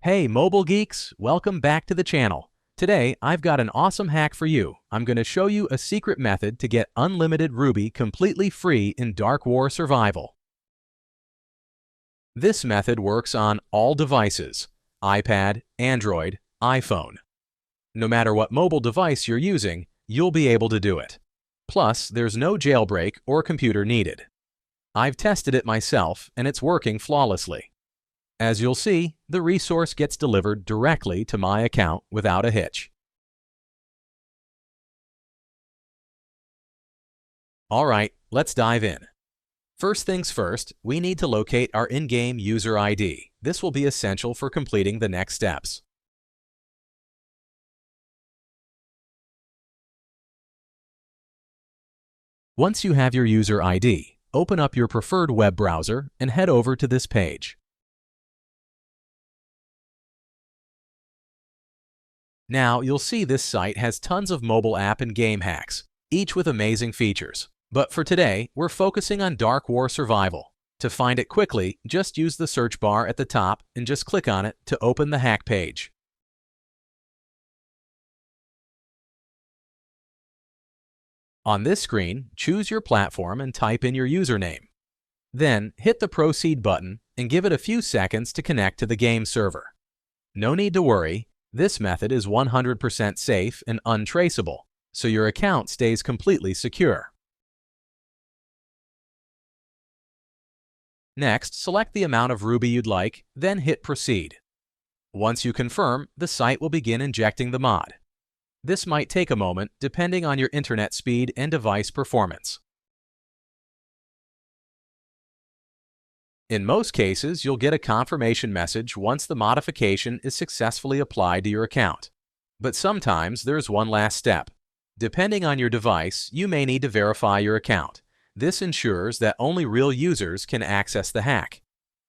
Hey mobile geeks, welcome back to the channel. Today I've got an awesome hack for you. I'm going to show you a secret method to get unlimited Ruby completely free in Dark War Survival. This method works on all devices: iPad, Android, iPhone. No matter what mobile device you're using, you'll be able to do it. Plus, there's no jailbreak or computer needed. I've tested it myself and it's working flawlessly. As you'll see, the resource gets delivered directly to my account without a hitch. Alright, let's dive in. First things first, we need to locate our in-game user ID. This will be essential for completing the next steps. Once you have your user ID, open up your preferred web browser and head over to this page. Now, you'll see this site has tons of mobile app and game hacks, each with amazing features. But for today, we're focusing on Dark War Survival. To find it quickly, just use the search bar at the top and just click on it to open the hack page. On this screen, choose your platform and type in your username. Then, hit the Proceed button and give it a few seconds to connect to the game server. No need to worry. This method is 100% safe and untraceable, so your account stays completely secure. Next, select the amount of Ruby you'd like, then hit Proceed. Once you confirm, the site will begin injecting the mod. This might take a moment depending on your internet speed and device performance. In most cases, you'll get a confirmation message once the modification is successfully applied to your account. But sometimes there's one last step. Depending on your device, you may need to verify your account. This ensures that only real users can access the hack.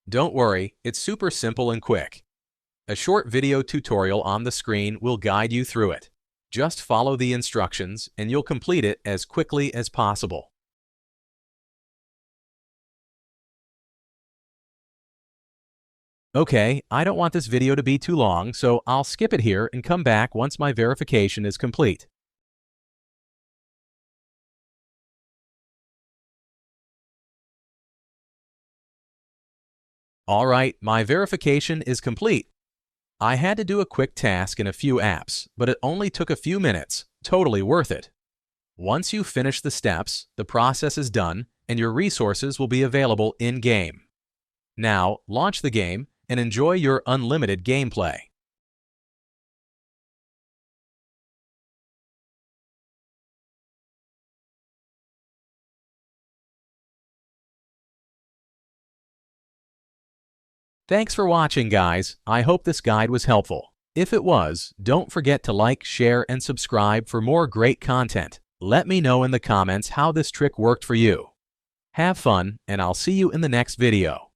Don't worry, it's super simple and quick. A short video tutorial on the screen will guide you through it. Just follow the instructions and you'll complete it as quickly as possible. Okay, I don't want this video to be too long, so I'll skip it here and come back once my verification is complete. Alright, my verification is complete. I had to do a quick task in a few apps, but it only took a few minutes. Totally worth it. Once you finish the steps, the process is done and your resources will be available in-game. Now, launch the game and enjoy your unlimited gameplay. Thanks for watching, guys. I hope this guide was helpful. If it was, don't forget to like, share, and subscribe for more great content. Let me know in the comments how this trick worked for you. Have fun, and I'll see you in the next video.